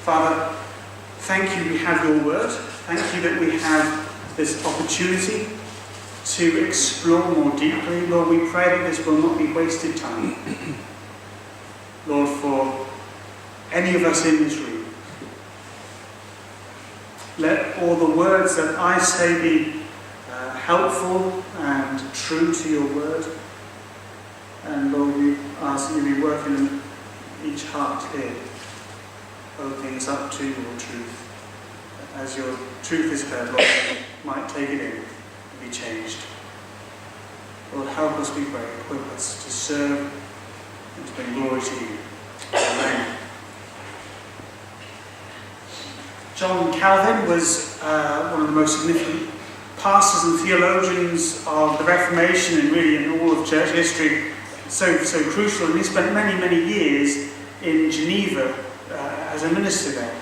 Father, thank you we have your word. Thank you that we have this opportunity to explore more deeply. Lord, we pray that this will not be wasted time. Lord, for any of us in this room, let all the words that I say be helpful and true to your word. And Lord, we ask that you be working in each heart here, opening us up to your truth. As your truth is heard, Lord, we might take it in and be changed. Lord, help us, we pray, equip us to serve and to bring glory to you. Amen. John Calvin was one of the most significant pastors and theologians of the Reformation and really in all of church history. So crucial, and he spent many years in Geneva as a minister there.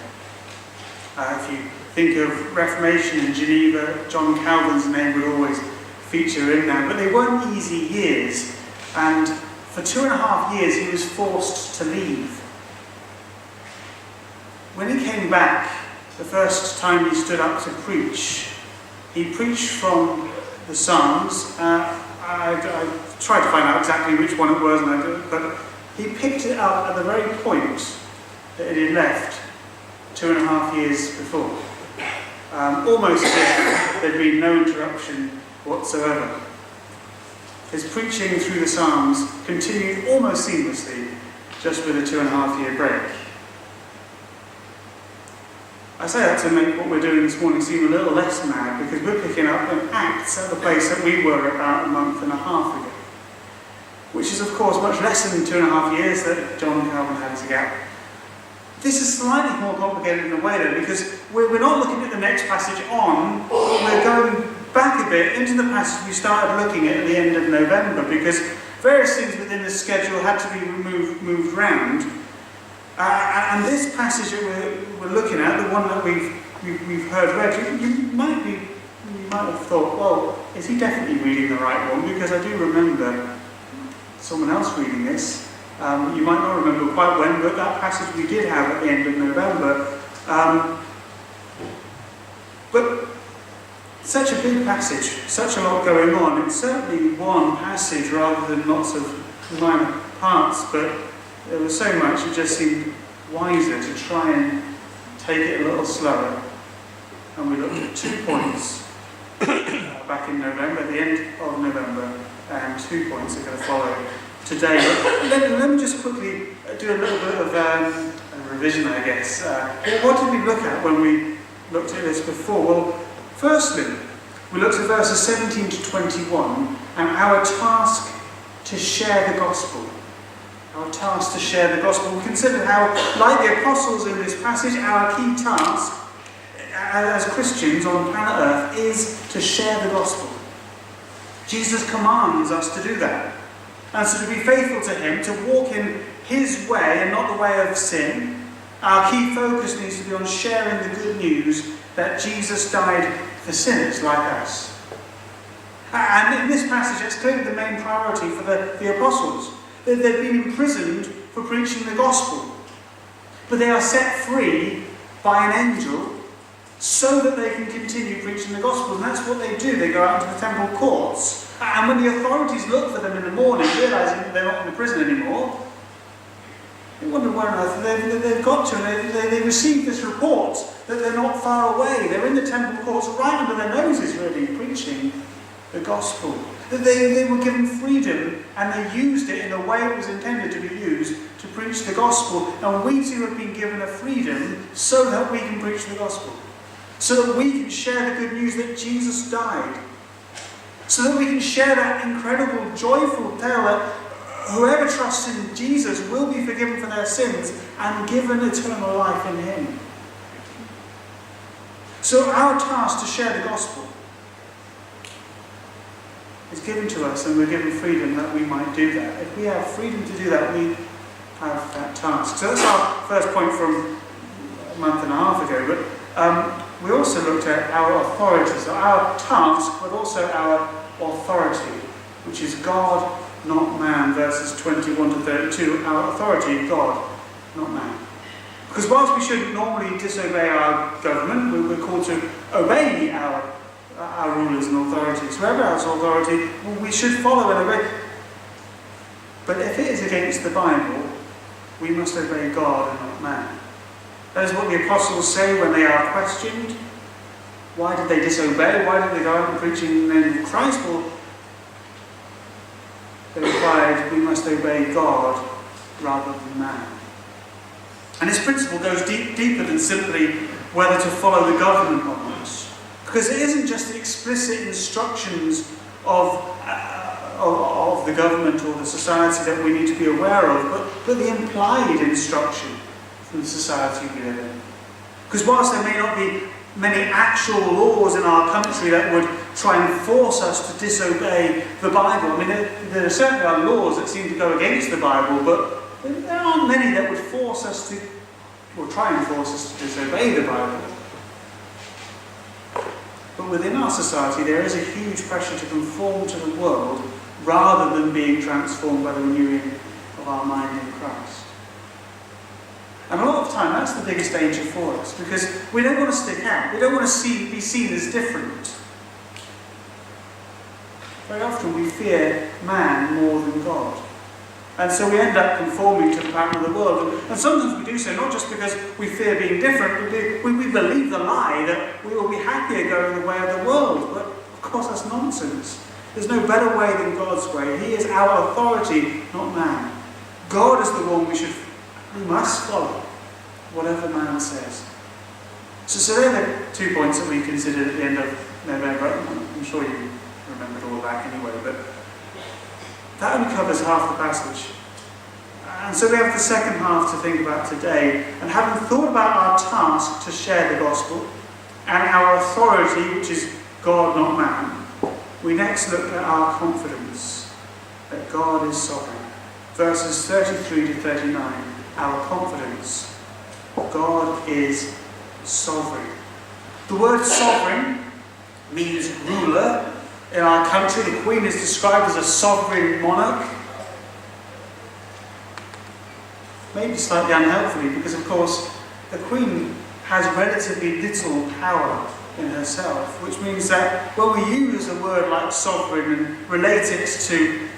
If you think of Reformation in Geneva, John Calvin's name would always feature in there. But they weren't easy years, and for 2.5 years he was forced to leave. When he came back, the first time he stood up to preach, he preached from the Psalms. I tried to find out exactly which one it was, but he picked it up at the very point that it had left 2.5 years before. Almost as if there'd been no interruption whatsoever. His preaching through the Psalms continued almost seamlessly, just with a 2.5-year break. I say that to make what we're doing this morning seem a little less mad, because we're picking up in Acts at the place that we were about 1.5 months ago. Which is, of course, much less than 2.5 years that John Calvin had as a gap. This is slightly more complicated in a way, though, because we're not looking at the next passage on, we're going back a bit into the passage we started looking at the end of November, because various things within the schedule had to be moved round. And this passage that we're looking at, the one that we've heard read, you might have thought, well, is he definitely reading the right one? Because I do remember someone else reading this. You might not remember quite when, but that passage we did have at the end of November. But such a big passage, such a lot going on. It's certainly one passage rather than lots of minor parts, but there was so much it just seemed wiser to try and take it a little slower. And we looked at 2 points back in November, at the end of November, and 2 points are going to follow today. But let me just quickly do a little bit of a revision, I guess. What did we look at when we looked at this before? Well, firstly, we looked at verses 17 to 21 and our task to share the gospel. Our task to share the gospel. We considered how, like the apostles in this passage, our key task as Christians on planet Earth is to share the gospel. Jesus commands us to do that. And so to be faithful to him, to walk in his way and not the way of sin, our key focus needs to be on sharing the good news that Jesus died for sinners like us. And in this passage, it's clearly the main priority for the apostles. They've been imprisoned for preaching the gospel. But they are set free by an angel so that they can continue preaching the gospel. And that's what they do. They go out into the temple courts. And when the authorities look for them in the morning, realising that they're not in the prison anymore, they wonder where on earth they've got to. And they receive this report that they're not far away. They're in the temple courts right under their noses, really, preaching the gospel. They were given freedom, and they used it in the way it was intended to be used to preach the gospel. And we too have been given a freedom so that we can preach the gospel. So that we can share the good news that Jesus died. So that we can share that incredible, joyful tale that whoever trusts in Jesus will be forgiven for their sins and given eternal life in him. So our task to share the gospel is given to us, and we're given freedom that we might do that. If we have freedom to do that, we have that task. So that's our first point from 1.5 months ago. But we also looked at our authority. So our task, but also our authority, which is God, not man, verses 21 to 32. Our authority, God, not man. Because whilst we shouldn't normally disobey our government, we're called to obey our rulers and authorities. Whoever has authority, we should follow and obey. But if it is against the Bible, we must obey God and not man. That is what the apostles say when they are questioned. Why did they disobey? Why did they go out preaching in the name of Christ? Well, they replied, we must obey God rather than man. And this principle goes deeper than simply whether to follow the government or not. Because it isn't just the explicit instructions of the government or the society that we need to be aware of, but the implied instruction from the society we live in. Because whilst there may not be many actual laws in our country that would try and force us to disobey the Bible, I mean, there certainly are laws that seem to go against the Bible, but there aren't many that would force us to, or try and force us to disobey the Bible. But within our society, there is a huge pressure to conform to the world rather than being transformed by the renewing of our mind in Christ. And a lot of time, that's the biggest danger for us, because we don't want to stick out. We don't want to be seen as different. Very often we fear man more than God. And so we end up conforming to the pattern of the world. And sometimes we do so not just because we fear being different, but we believe the lie that we will be happier going the way of the world. But of course that's nonsense. There's no better way than God's way. He is our authority, not man. God is the one we must follow, whatever man says. So they're the 2 points that we considered at the end of November. I'm sure you remembered all of that anyway, but that only covers half the passage. And so we have the second half to think about today. And having thought about our task to share the gospel and our authority, which is God, not man, we next look at our confidence that God is sovereign. Verses 33 to 39, our confidence. God is sovereign. The word sovereign means ruler. In our country, the Queen is described as a sovereign monarch. Maybe slightly unhelpfully, because of course the Queen has relatively little power in herself, which means that when we use a word like sovereign and relate it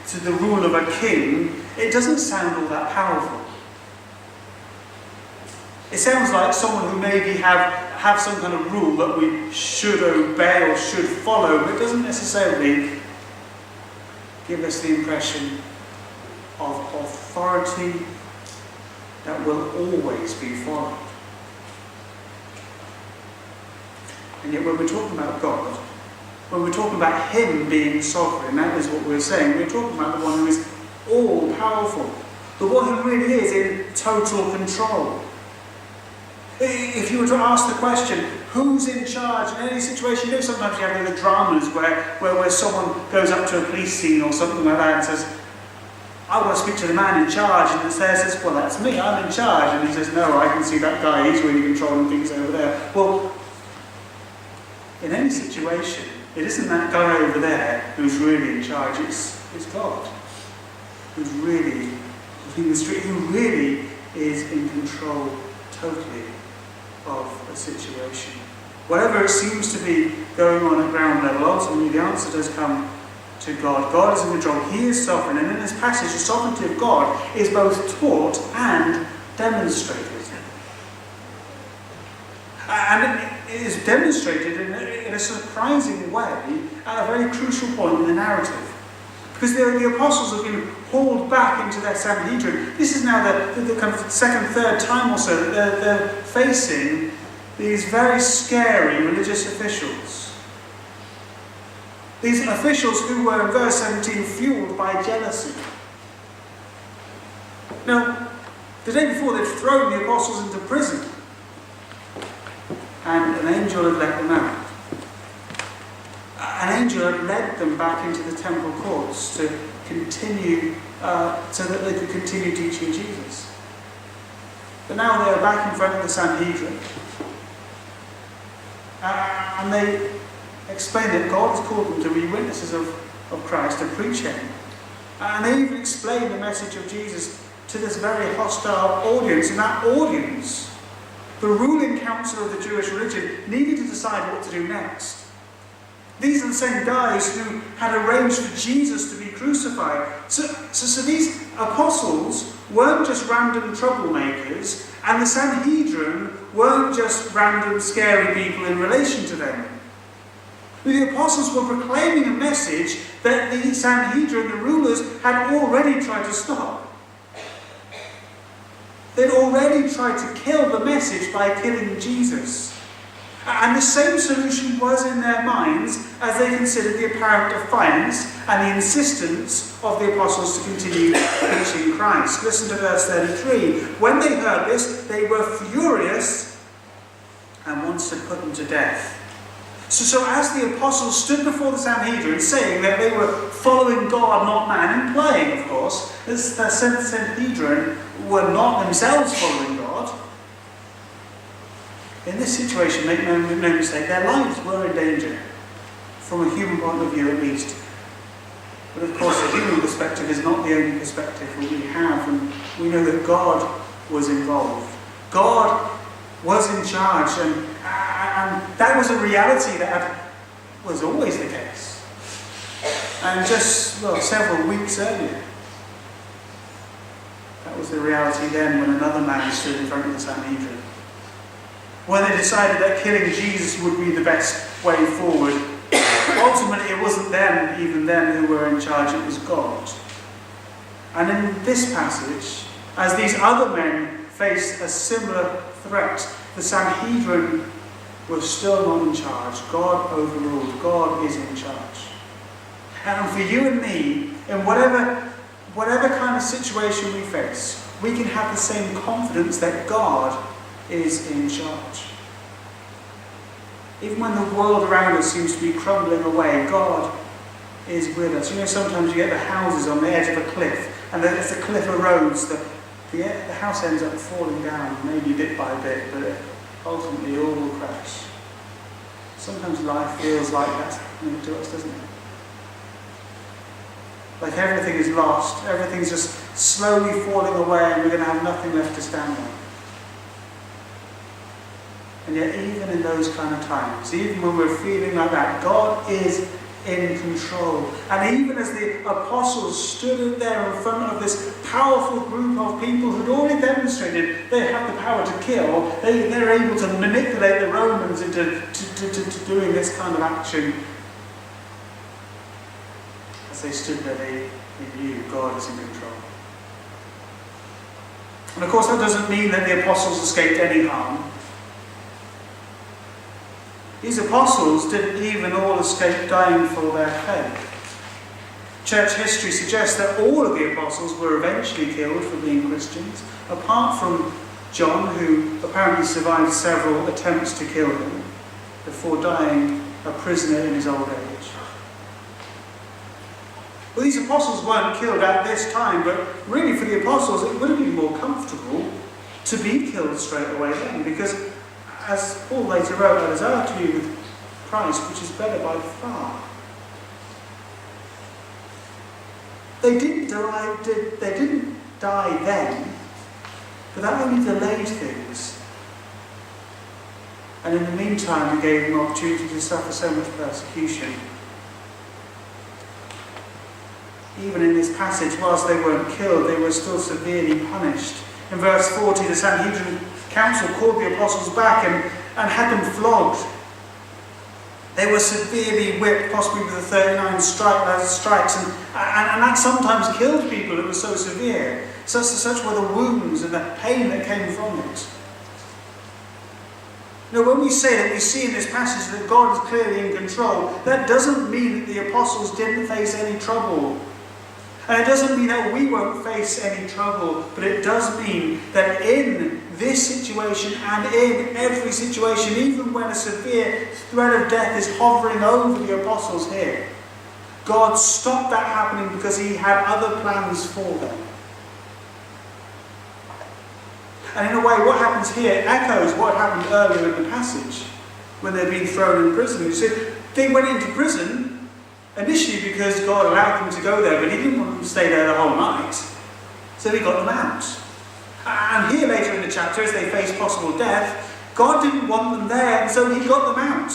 to the rule of a king, it doesn't sound all that powerful. It sounds like someone who maybe have some kind of rule that we should obey or should follow, but it doesn't necessarily give us the impression of authority that will always be followed. And yet when we're talking about God, when we're talking about Him being sovereign, that is what we're saying. We're talking about the one who is all-powerful, the one who really is in total control. If you were to ask the question, who's in charge in any situation, you know sometimes you have the dramas where someone goes up to a police scene or something like that and says, I want to speak to the man in charge, and the there says, well, that's me, I'm in charge. And he says, no, I can see that guy, he's really controlling things over there. Well, in any situation, it isn't that guy over there who's really in charge, it's God who's really in the street, who really is in control totally of a situation. Whatever it seems to be going on at ground level, ultimately the answer does come to God. God is in control. He is sovereign. And in this passage, the sovereignty of God is both taught and demonstrated. And it is demonstrated in a surprising way at a very crucial point in the narrative. Because the apostles have been hauled back into their Sanhedrin. This is now the kind of second, third time or so that they're facing these very scary religious officials. These officials who were, in verse 17, fueled by jealousy. Now, the day before they'd thrown the apostles into prison, and an angel had let them out. An angel had led them back into the temple courts to continue, so that they could continue teaching Jesus. But now they are back in front of the Sanhedrin. And they explain that God has called them to be witnesses of Christ, to preach Him. And they even explain the message of Jesus to this very hostile audience. And that audience the ruling council of the Jewish religion needed to decide what to do next. These are the same guys who had arranged for Jesus to be crucified. So these apostles weren't just random troublemakers, and the Sanhedrin weren't just random scary people in relation to them. The apostles were proclaiming a message that the Sanhedrin, the rulers, had already tried to stop. They'd already tried to kill the message by killing Jesus. And the same solution was in their minds as they considered the apparent defiance and the insistence of the apostles to continue preaching Christ. Listen to verse 33. When they heard this, they were furious and wanted to put them to death. So as the apostles stood before the Sanhedrin saying that they were following God, not man, implying, of course, that the Sanhedrin were not themselves following God, in this situation, make no mistake, their lives were in danger, from a human point of view at least. But of course, the human perspective is not the only perspective that we have, and we know that God was involved. God was in charge, and that was a reality that was always the case. And just several weeks earlier, that was the reality then when another man stood in front of the Sanhedrin. When they decided that killing Jesus would be the best way forward, ultimately it wasn't them, even then, who were in charge, it was God. And in this passage, as these other men faced a similar threat, the Sanhedrin were still not in charge. God overruled. God is in charge. And for you and me, in whatever kind of situation we face, we can have the same confidence that God is in charge. Even when the world around us seems to be crumbling away, God is with us. You know, sometimes you get the houses on the edge of a cliff, and as the cliff erodes, the house ends up falling down, maybe bit by bit, but ultimately all will crash. Sometimes life feels like that's happening to us, doesn't it? Like everything is lost, everything's just slowly falling away, and we're going to have nothing left to stand on. And yet even in those kind of times, even when we're feeling like that, God is in control. And even as the apostles stood there in front of this powerful group of people who'd already demonstrated they have the power to kill, they're able to manipulate the Romans into doing this kind of action. As they stood there, they knew God is in control. And of course that doesn't mean that the apostles escaped any harm. These apostles didn't even all escape dying for their faith. Church history suggests that all of the apostles were eventually killed for being Christians, apart from John, who apparently survived several attempts to kill him before dying a prisoner in his old age. Well, these apostles weren't killed at this time, but really for the apostles it would have been more comfortable to be killed straight away then, because as Paul later wrote, I desire to be with Christ, which is better by far. They didn't die then, but that only delayed things. And in the meantime, it gave them opportunity to suffer so much persecution. Even in this passage, whilst they weren't killed, they were still severely punished. In verse 40, the Sanhedrin council called the apostles back and had them flogged. They were severely whipped, possibly with the 39 strikes, and that sometimes killed people. It was so severe. Such were the wounds and the pain that came from it. Now, when we say that we see in this passage that God is clearly in control, that doesn't mean that the apostles didn't face any trouble. And it doesn't mean that we won't face any trouble, but it does mean that in this situation and in every situation, even when a severe threat of death is hovering over the apostles here, God stopped that happening because he had other plans for them. And in a way, what happens here echoes what happened earlier in the passage when they'd been thrown in prison. You see, they went into prison initially because God allowed them to go there, but he didn't want them to stay there the whole night. So he got them out. And here later in the chapter, as they face possible death, God didn't want them there, and so he got them out.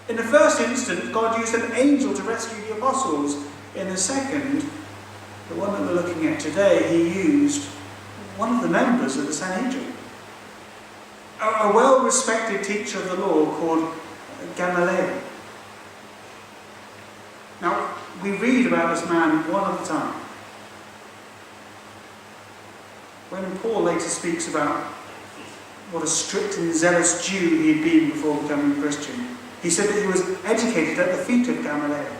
In the first instance, God used an angel to rescue the apostles. In the second, the one that we're looking at today, he used one of the members of the Sanhedrin. A well-respected teacher of the law called Gamaliel. Now, we read about this man one at a time. When Paul later speaks about what a strict and zealous Jew he had been before becoming a Christian, he said that he was educated at the feet of Gamaliel.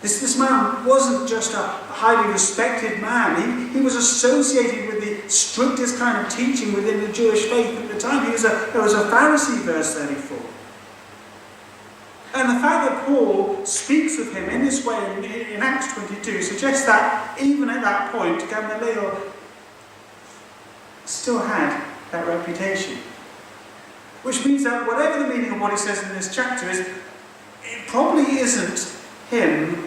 This man wasn't just a highly respected man. He was associated with the strictest kind of teaching within the Jewish faith at the time. He was a Pharisee, verse 34. And the fact that Paul speaks of him in this way in Acts 22 suggests that even at that point, Gamaliel still had that reputation. Which means that whatever the meaning of what he says in this chapter is, it probably isn't him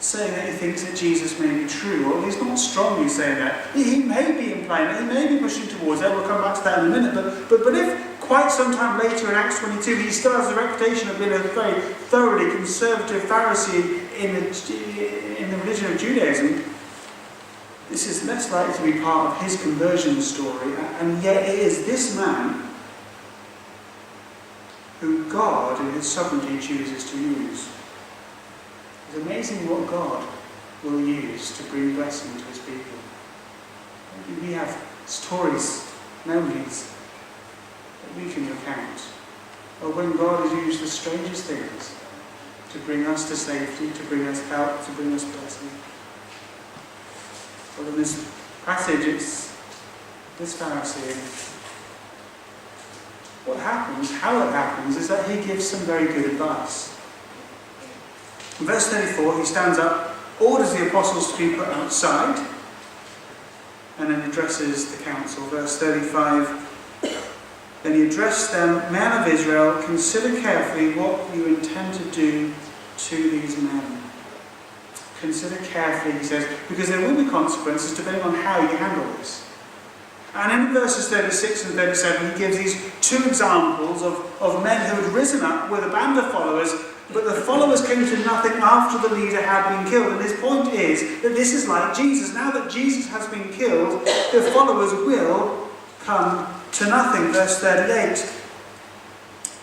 saying that he thinks that Jesus may be true, or he's not strongly saying that. He may be implying that, he may be pushing towards that. We'll come back to that in a minute. But if quite some time later in Acts 22 he still has the reputation of being a very thoroughly conservative Pharisee in the religion of Judaism, this is less likely to be part of his conversion story. And yet it is this man who God in his sovereignty chooses to use. It's amazing what God will use to bring blessing to his people. We have stories, memories that we can recount of when God has used the strangest things to bring us to safety, to bring us help, to bring us blessing. Well, in this passage, it's this Pharisee. What happens, how it happens, is that he gives some very good advice. In verse 34, he stands up, orders the apostles to be put outside, and then addresses the council. Verse 35, then he addressed them, men of Israel, consider carefully what you intend to do to these men. Consider carefully, he says, because there will be consequences depending on how you handle this. And in verses 36 and 37, he gives these two examples of men who had risen up with a band of followers, but the followers came to nothing after the leader had been killed. And his point is that this is like Jesus. Now that Jesus has been killed, the followers will come to nothing. Verse 38.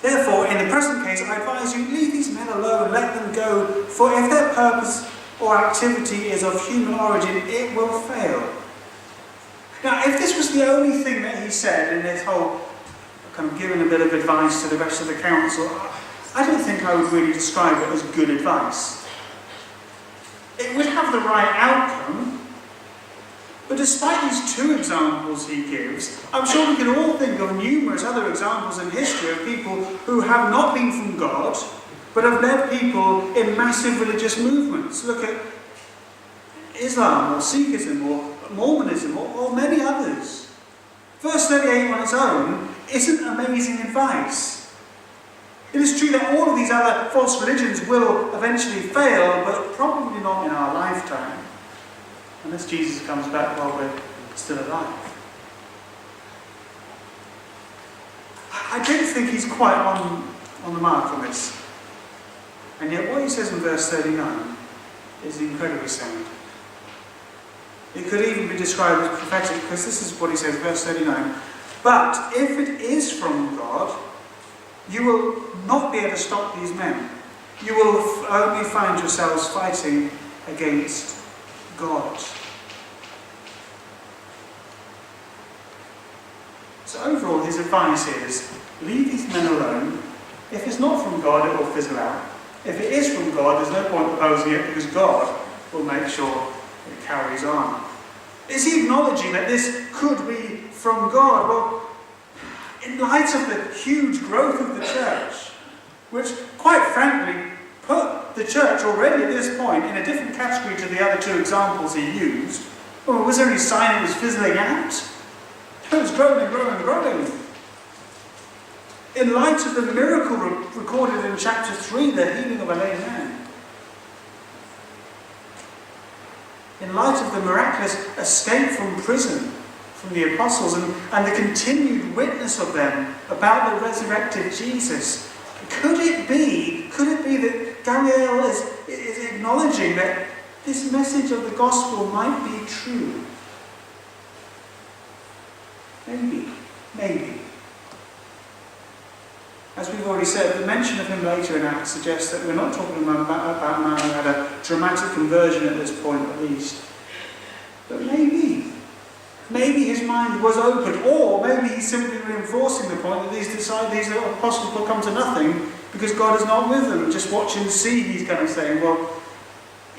Therefore, in the present case, I advise you, leave these men alone, let them go, for if their purpose or activity is of human origin, it will fail. Now, if this was the only thing that he said in this whole kind of giving a bit of advice to the rest of the council, I don't think I would really describe it as good advice. It would have the right outcome, but despite these two examples he gives, I'm sure we can all think of numerous other examples in history of people who have not been from God, but have led people in massive religious movements. Look at Islam or Sikhism or Mormonism or many others. Verse 38 on its own isn't amazing advice. It is true that all of these other false religions will eventually fail, but probably not in our lifetime, unless Jesus comes back while we're still alive. I don't think he's quite on the mark on this. And yet what he says in verse 39 is incredibly sound. It could even be described as prophetic, because this is what he says, verse 39. But if it is from God, you will not be able to stop these men. You will only find yourselves fighting against God. So overall, his advice is, leave these men alone. If it's not from God, it will fizzle out. If it is from God, there's no point opposing it, because God will make sure it carries on. Is he acknowledging that this could be from God? Well, in light of the huge growth of the church, which quite frankly put the church already at this point in a different category to the other two examples he used, well, was there any sign it was fizzling out? It was growing and growing and growing. In light of the miracle recorded in chapter 3, the healing of a lame man. In light of the miraculous escape from prison from the apostles and the continued witness of them about the resurrected Jesus. Could it be that Gamaliel is acknowledging that this message of the gospel might be true? Maybe. As we've already said, the mention of him later in Acts suggests that we're not talking about a man who had a dramatic conversion at this point, at least. But maybe his mind was open, or maybe he's simply reinforcing the point that these apostles will come to nothing because God is not with them. Just watch and see, he's kind of saying. Well,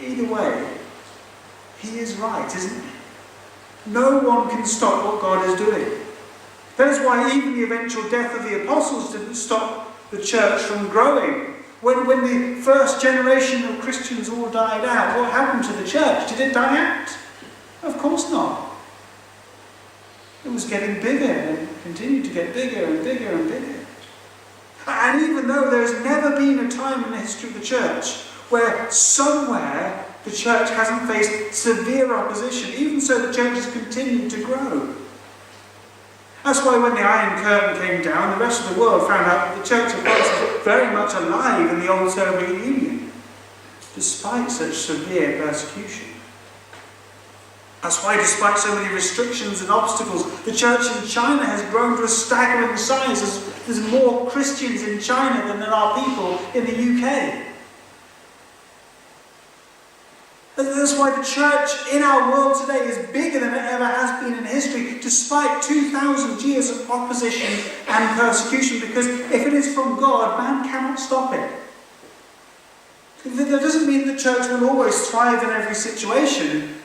either way, he is right, isn't he? No one can stop what God is doing. That is why even the eventual death of the apostles didn't stop the church from growing. When the first generation of Christians all died out, what happened to the church? Did it die out? Of course not. It was getting bigger and continued to get bigger and bigger and bigger. And even though there's never been a time in the history of the church where somewhere the church hasn't faced severe opposition, even so the church has continued to grow. That's why when the Iron Curtain came down, the rest of the world found out that the Church of God was very much alive in the old Soviet Union, despite such severe persecution. That's why, despite so many restrictions and obstacles, the church in China has grown to a staggering size. There's more Christians in China than there are people in the UK. That's why the church in our world today is bigger than it ever has been in history, despite 2,000 years of opposition and persecution, because if it is from God, man cannot stop it. That doesn't mean the church will always thrive in every situation,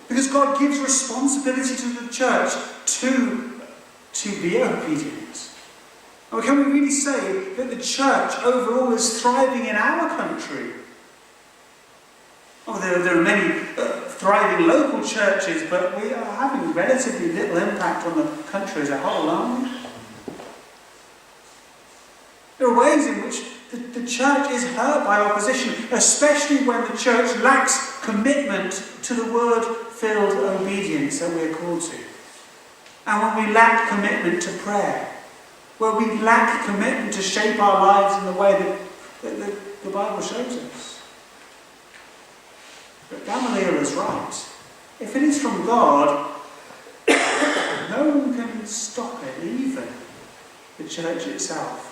because God gives responsibility to the church to be obedient. And can we really say that the church overall is thriving in our country? Oh, there are many thriving local churches, but we are having relatively little impact on the country as a whole, aren't we? There are ways in which the church is hurt by opposition, especially when the church lacks commitment to the word-filled obedience that we're called to. And when we lack commitment to prayer, where we lack commitment to shape our lives in the way that the Bible shows us. But Gamaliel is right. If it is from God, no one can stop it, even the church itself.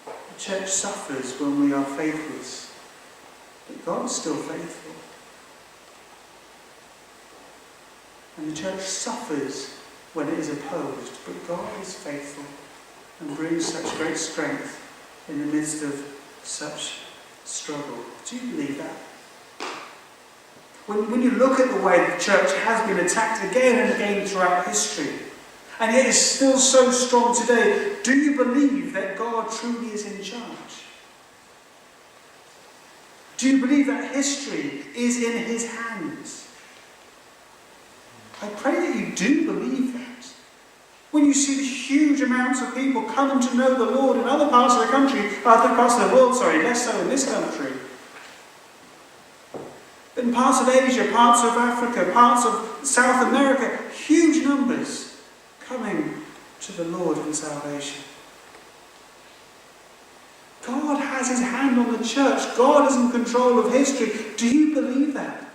The church suffers when we are faithless, but God is still faithful. And the church suffers when it is opposed, but God is faithful and brings such great strength in the midst of such struggle. Do you believe that? When you look at the way the church has been attacked again and again throughout history, and yet is still so strong today, do you believe that God truly is in charge? Do you believe that history is in his hands? I pray that you do believe that. When you see the huge amounts of people coming to know the Lord in other parts of the world, less so in this country. In parts of Asia, parts of Africa, parts of South America, huge numbers coming to the Lord in salvation. God has his hand on the church. God is in control of history. Do you believe that?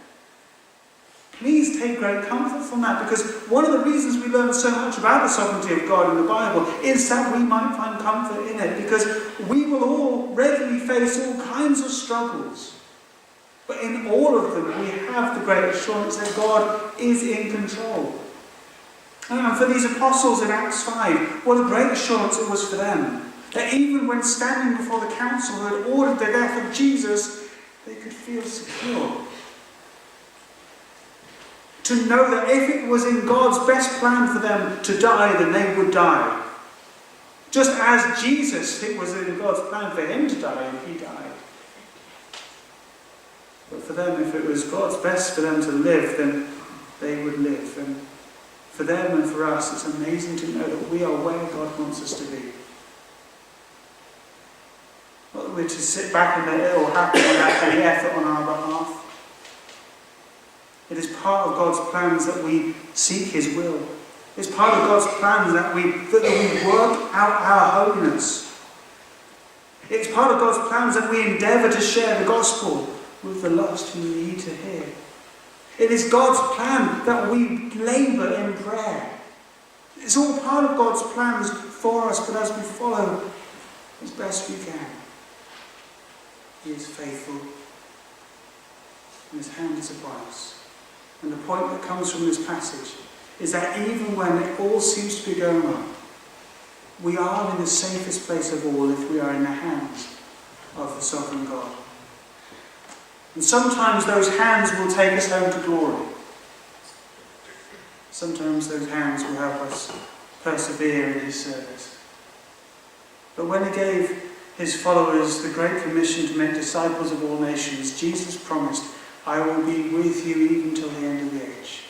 Please take great comfort from that, because one of the reasons we learn so much about the sovereignty of God in the Bible is that we might find comfort in it, because we will all regularly face all kinds of struggles. But in all of them, we have the great assurance that God is in control. And for these apostles in Acts 5, what a great assurance it was for them. That even when standing before the council who had ordered the death of Jesus, they could feel secure. To know that if it was in God's best plan for them to die, then they would die. Just as Jesus, it was in God's plan for him to die, and he died. But for them, if it was God's best for them to live, then they would live. And for them and for us, it's amazing to know that we are where God wants us to be. Not that we're to sit back and let it all happen without any effort on our behalf. It is part of God's plans that we seek his will. It's part of God's plans that we work out our holiness. It's part of God's plans that we endeavour to share the gospel with the lost who need to hear. It is God's plan that we labour in prayer. It's all part of God's plans for us, but as we follow as best we can, he is faithful and his hand is upon us. And the point that comes from this passage is that even when it all seems to be going wrong, we are in the safest place of all if we are in the hands of the sovereign God. And sometimes those hands will take us home to glory. Sometimes those hands will help us persevere in his service. But when he gave his followers the Great Commission to make disciples of all nations, Jesus promised, I will be with you even till the end of the age.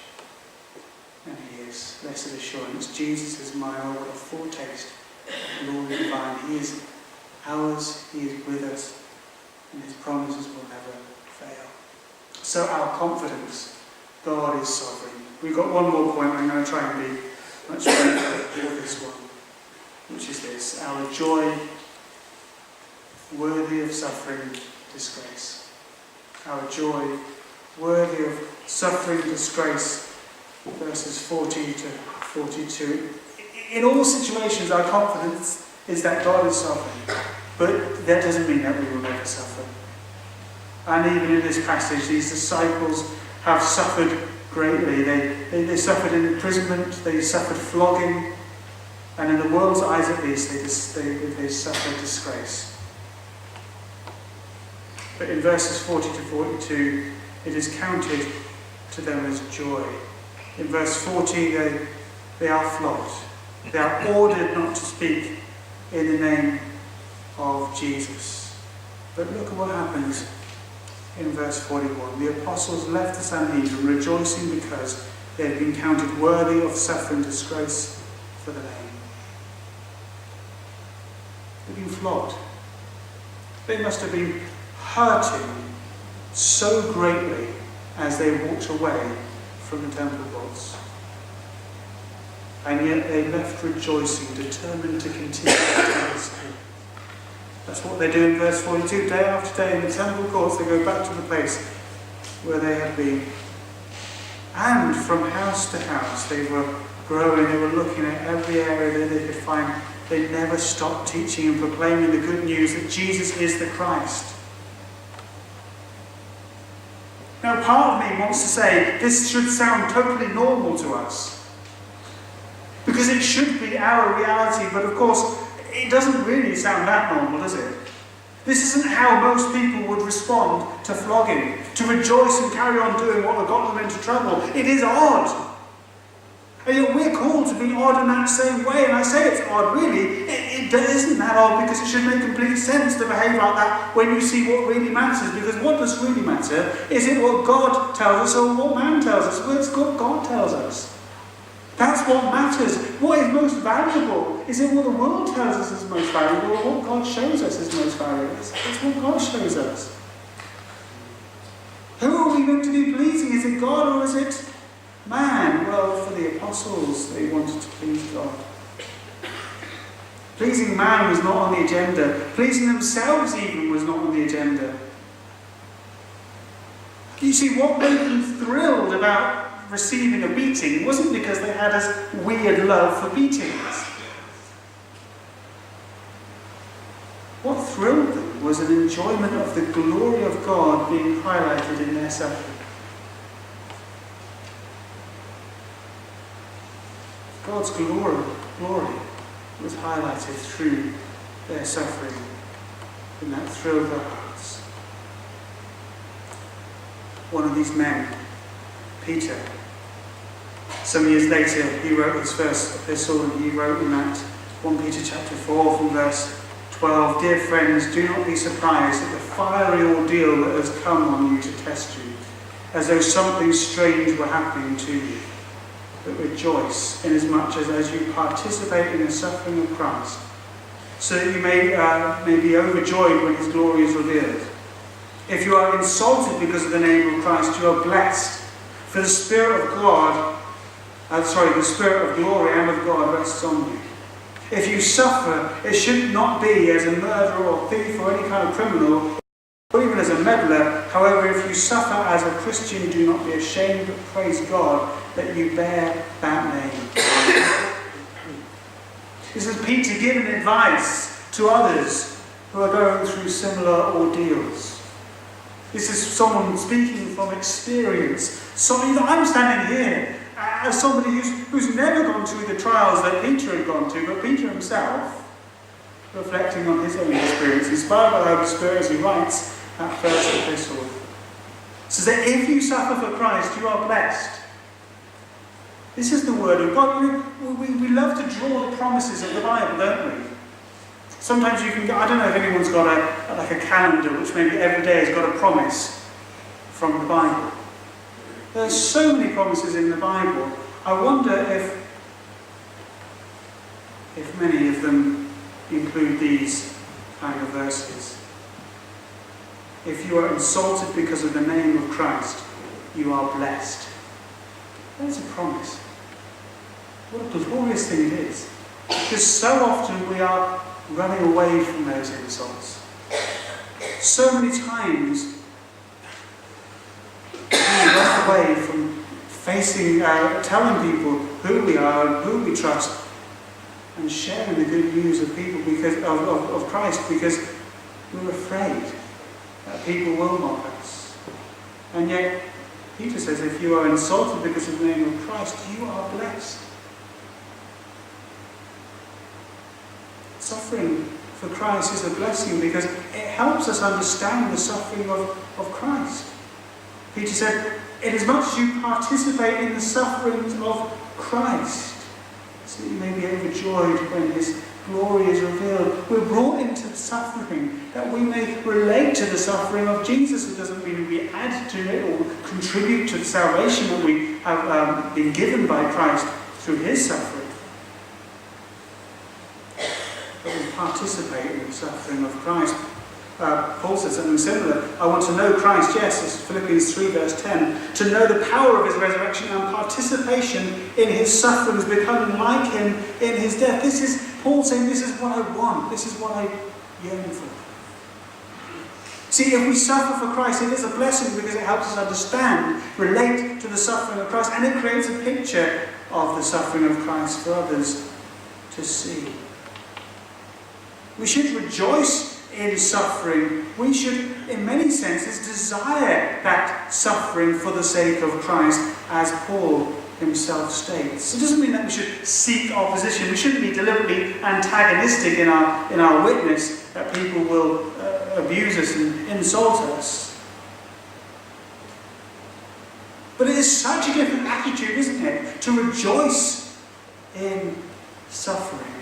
And he is. Blessed assurance. Jesus is mine. Oh, what a foretaste. Lord divine. He is ours. He is with us. And his promises will never fail. So our confidence. God is sovereign. We've got one more point. I'm going to try and be much better for this one. Which is this. Our joy worthy of suffering disgrace. Our joy worthy of suffering disgrace, verses 40 to 42. In all situations, our confidence is that God is sovereign, but that doesn't mean that we will never suffer. And even in this passage, these disciples have suffered greatly. They suffered imprisonment, they suffered flogging, and in the world's eyes at least, they suffered disgrace. But in verses 40 to 42, it is counted to them as joy. In verse 40, they are flogged. They are ordered not to speak in the name of Jesus. But look at what happens in verse 41. The apostles left the Sanhedrin rejoicing because they had been counted worthy of suffering disgrace for the name. They've been flogged. They must have been hurting so greatly as they walked away from the temple courts. And yet they left rejoicing, determined to continue their ministry. That's what they do in verse 42. Day after day in the temple courts, they go back to the place where they had been. And from house to house, they were growing, they were looking at every area that they could find. They never stopped teaching and proclaiming the good news that Jesus is the Christ. Now, part of me wants to say this should sound totally normal to us, because it should be our reality, but of course it doesn't really sound that normal, does it? This isn't how most people would respond to flogging, to rejoice and carry on doing what had got them into trouble. It is odd. And yet we're called to be odd in that same way, and I say it's odd, really. It isn't that odd, because it should make complete sense to behave like that when you see what really matters. Because what does really matter? Is it what God tells us or what man tells us? Well, it's what God tells us. That's what matters. What is most valuable? Is it what the world tells us is most valuable, or what God shows us is most valuable? It's what God shows us. Who are we meant to be pleasing? Is it God or is it man? Well, for the apostles, they wanted to please God. Pleasing man was not on the agenda. Pleasing themselves even was not on the agenda. You see, what made them thrilled about receiving a beating wasn't because they had this weird love for beatings. What thrilled them was an enjoyment of the glory of God being highlighted in their suffering. God's glory was highlighted through their suffering, and that thrilled their hearts. One of these men, Peter, some years later, he wrote his first epistle, and he wrote in that 1 Peter chapter 4 from verse 12, Dear friends, do not be surprised at the fiery ordeal that has come on you to test you, as though something strange were happening to you. But rejoice inasmuch as you participate in the suffering of Christ, so that you may be overjoyed when his glory is revealed. If you are insulted because of the name of Christ, you are blessed, For the Spirit of God, the Spirit of glory and of God rests on you. If you suffer, it should not be as a murderer or thief or any kind of criminal, or even as a meddler. However, if you suffer as a Christian, do not be ashamed, but praise God that you bear that name. This is Peter giving advice to others who are going through similar ordeals. This is someone speaking from experience. I'm standing here as somebody who's never gone through the trials that Peter had gone to, but Peter himself, reflecting on his own experience, inspired by the Holy Spirit as he writes that first epistle, says that if you suffer for Christ, you are blessed. This is the word of God. We love to draw the promises of the Bible, don't we? Sometimes you can, I don't know if anyone's got a calendar which maybe every day has got a promise from the Bible. There's so many promises in the Bible. I wonder if many of them include these kind of verses. If you are insulted because of the name of Christ, you are blessed. There's a promise. What a glorious thing it is. Because so often we are running away from those insults. So many times we run away from facing, telling people who we are and who we trust, and sharing the good news of people because of Christ, because we're afraid that people will mock us. And yet Peter says, if you are insulted because of the name of Christ, you are blessed. Suffering for Christ is a blessing because it helps us understand the suffering of Christ. Peter said, inasmuch as you participate in the sufferings of Christ, so that you may be overjoyed when his glory is revealed. We're brought into suffering that we may relate to the suffering of Jesus. It doesn't mean we add to it or contribute to the salvation that we have been given by Christ through his suffering. But we participate in the suffering of Christ. Paul says something similar. I want to know Christ, yes, as Philippians 3 verse 10, to know the power of his resurrection and participation in his sufferings, becoming like him in his death. This is Paul saying, this is what I want, this is what I yearn for. See, if we suffer for Christ, it is a blessing because it helps us understand, relate to the suffering of Christ, and it creates a picture of the suffering of Christ for others to see. We should rejoice in suffering. We should, in many senses, desire that suffering for the sake of Christ, as Paul himself states. It doesn't mean that we should seek opposition. We shouldn't be deliberately antagonistic in our witness, that people will abuse us and insult us. But it is such a different attitude, isn't it, to rejoice in suffering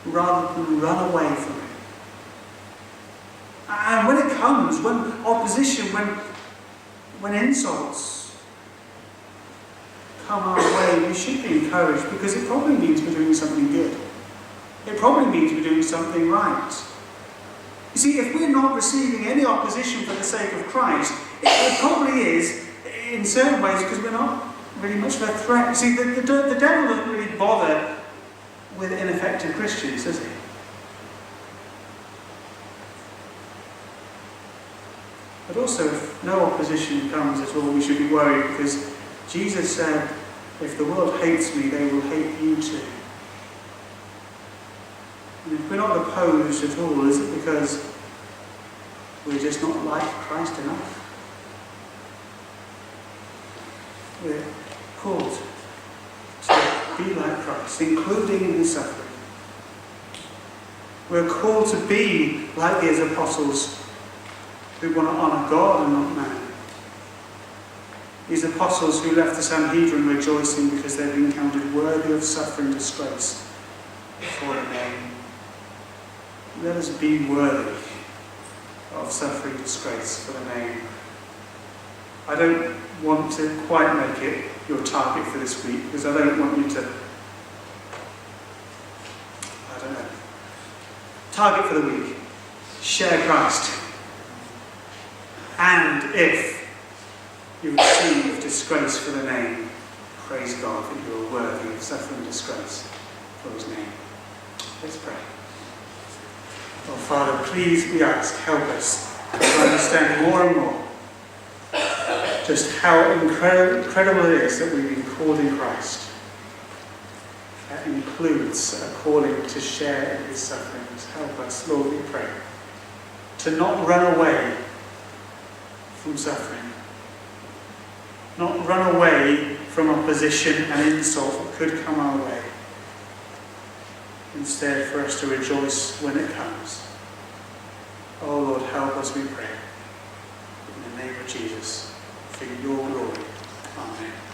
rather than run away from it. And when it comes, when opposition, when insults come our way, we should be encouraged because it probably means we're doing something good. It probably means we're doing something right. You see, if we're not receiving any opposition for the sake of Christ, it probably is, in certain ways, because we're not really much of a threat. You see, the devil doesn't really bother with ineffective Christians, does he? But also, if no opposition comes at all, we should be worried because Jesus said, if the world hates me, they will hate you too. And if we're not opposed at all, is it because we're just not like Christ enough? We're called to be like Christ, including in his suffering. We're called to be like these apostles who want to honour God and not man. These apostles who left the Sanhedrin rejoicing because they've been counted worthy of suffering disgrace for the name. Let us be worthy of suffering disgrace for the name. I don't want to quite make it your target for this week because I don't want you to, target for the week, share Christ. And if you receive disgrace for the name. Praise God that you are worthy of suffering disgrace for his name. Let's pray. Oh Father, please, we ask, help us to understand more and more just how incredible it is that we've been called in Christ. That includes a calling to share in his sufferings. Help us, Lord, we pray, to not run away from suffering, not run away from opposition and insult that could come our way. Instead, for us to rejoice when it comes. Oh Lord, help us, we pray. In the name of Jesus, for your glory. Amen.